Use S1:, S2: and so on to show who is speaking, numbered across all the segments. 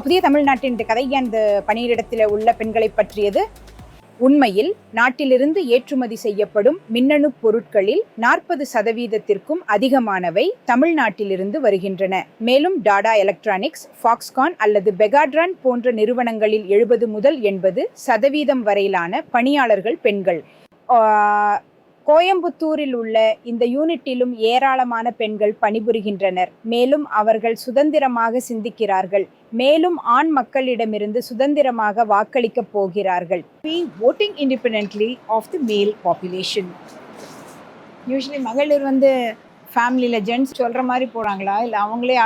S1: புதிய தமிழ்நாட்டின் கதையானது பணியிடத்தில் உள்ள பெண்களை பற்றியது. உண்மையில் நாட்டிலிருந்து ஏற்றுமதி செய்யப்படும் மின்னணு பொருட்களில் 40% அதிகமானவை தமிழ்நாட்டிலிருந்து வருகின்றன. மேலும் டாடா எலக்ட்ரானிக்ஸ், ஃபாக்ஸ்கான் அல்லது பெகாட்ரான் போன்ற நிறுவனங்களில் 70 முதல் 80% வரையிலான பணியாளர்கள் பெண்கள். கோயம்புத்தூரில் உள்ள இந்த யூனிட்டிலும் ஏராளமான பெண்கள் பணிபுரிகின்றனர். மேலும் அவர்கள் சுதந்திரமாக சிந்திக்கிறார்கள். மேலும் ஆண் மக்களிடமிருந்து சுதந்திரமாக வாக்களிக்கப் போகிறார்கள்.
S2: Voting independently of the male population.
S1: Usually மகளிர் ஃபேமிலியில் ஜென்ட்ஸ் சொல்கிற மாதிரி போகிறாங்களா, இல்லை அவங்களே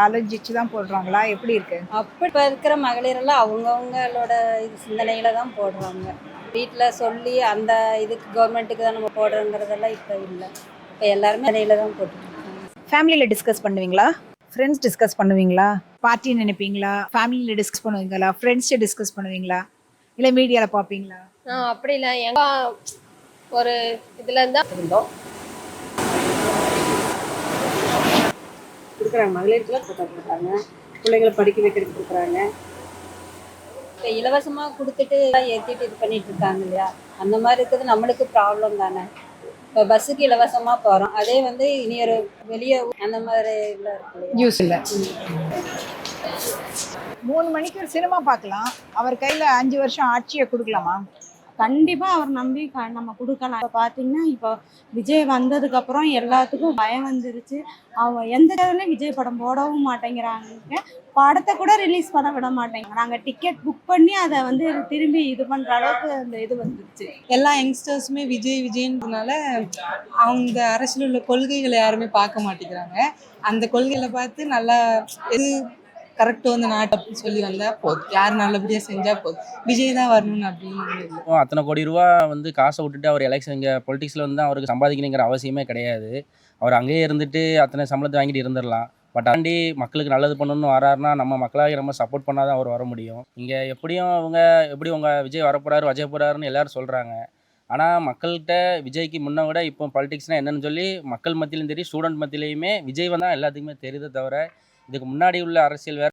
S1: ஆலோசிச்சு தான் போடுறாங்களா, எப்படி இருக்கு?
S3: அப்படி இப்போ இருக்கிற மகளிரெல்லாம் அவங்கவுங்களோட சிந்தனையில் தான் போடுறாங்க. வீட்டில் சொல்லி அந்த இதுக்கு கவர்மெண்ட்டுக்கு தான் நம்ம போடுறோங்கிறதெல்லாம் இப்போ இல்லை. இப்போ எல்லாருமே சிந்தனையில் தான் போட்டுருக்காங்க.
S1: ஃபேமிலியில் டிஸ்கஸ் பண்ணுவீங்களா? ஃப்ரெண்ட்ஸ் டிஸ்கஸ் பண்ணுவீங்களா? பார்ட்டி நினைப்பீங்களா? ஃபேமிலியில் டிஸ்கஸ் பண்ணுவீங்களா? ஃப்ரெண்ட்ஸ்ட்டு டிஸ்கஸ் பண்ணுவீங்களா? இல்லை மீடியாவில் பார்ப்பீங்களா?
S4: அப்படி இல்லை, எங்க ஒரு இதில் தான் இருந்தோம்.
S5: கொடுக்குறாங்க, மகளிருக்குலாம் கொடுக்குறாங்க, பிள்ளைங்களை படிக்க வைக்கிறதுக்கு கொடுக்குறாங்க.
S3: இப்போ இலவசமாக கொடுத்துட்டு ஏற்றிட்டு இது பண்ணிட்டு இருக்காங்க இல்லையா, அந்த மாதிரி இருக்கிறது நம்மளுக்கு ப்ராப்ளம் தானே. இப்போ பஸ்ஸுக்கு இலவசமாக போகிறோம், அதே இனி ஒரு வெளியே அந்த மாதிரி இல்லை இருக்கு
S1: யூஸ் இல்லை. 3 மணிக்கு ஒரு சினிமா பார்க்கலாம், அவர் கையில் 5 வருஷம் ஆட்சியை கொடுக்கலாமா?
S6: கண்டிப்பாக அவர் நம்பி நம்ம கொடுக்கலாம். இப்போ பார்த்தீங்கன்னா இப்போ விஜய் வந்ததுக்கப்புறம் எல்லாத்துக்கும் பயம் வந்துருச்சு. அவங்க எந்த இடத்துலையும் விஜய் படம் போடவும் மாட்டேங்கிறாங்க, படத்தை கூட ரிலீஸ் பண்ண விட மாட்டேங்கிறாங்க. நாங்கள் டிக்கெட் புக் பண்ணி அதை திரும்பி இது பண்ணுற அளவுக்கு அந்த இது வந்துருச்சு.
S5: எல்லா யங்ஸ்டர்ஸுமே விஜய்ன்றதுனால அவங்க அரசியல் உள்ள கொள்கைகளை யாருமே பார்க்க மாட்டேங்கிறாங்க. அந்த கொள்கைகளை பார்த்து நல்லா எது கரெக்டாக நாட்டை சொல்லி வந்தால் போதும், யார் நல்லபடியாக செஞ்சால் போதும், விஜய் தான் வரணும்னு அப்படின்னு.
S7: அத்தனை கோடி ரூபா காசை விட்டுட்டு அவர் எலெக்ஷன் இங்கே பொலிட்டிக்ஸில் அவருக்கு சம்பாதிக்கணுங்கிற அவசியமே கிடையாது. அவர் அங்கேயே இருந்துட்டு அத்தனை சம்பளத்தை வாங்கிட்டு இருந்துடலாம். பட் ஆண்டி மக்களுக்கு நல்லது பண்ணணும்னு வராருன்னா நம்ம மக்களாக நம்ம சப்போர்ட் பண்ணால் தான் அவர் வர முடியும். இங்கே எப்படியும் எப்படி விஜய் வரப்போறாரு வஜய் போகிறாருன்னு எல்லோரும் சொல்கிறாங்க. ஆனால் மக்கள்கிட்ட விஜய்க்கு முன்ன விட இப்போ பாலிடிக்ஸ்னால் என்னென்னு சொல்லி மக்கள் மத்தியிலும் தெரியும், ஸ்டூடெண்ட் மத்தியிலையுமே விஜய் வந்தால் எல்லாத்துக்குமே தெரியுதே தவிர இதுக்கு முன்னாடி உள்ள அரசியல் வேறு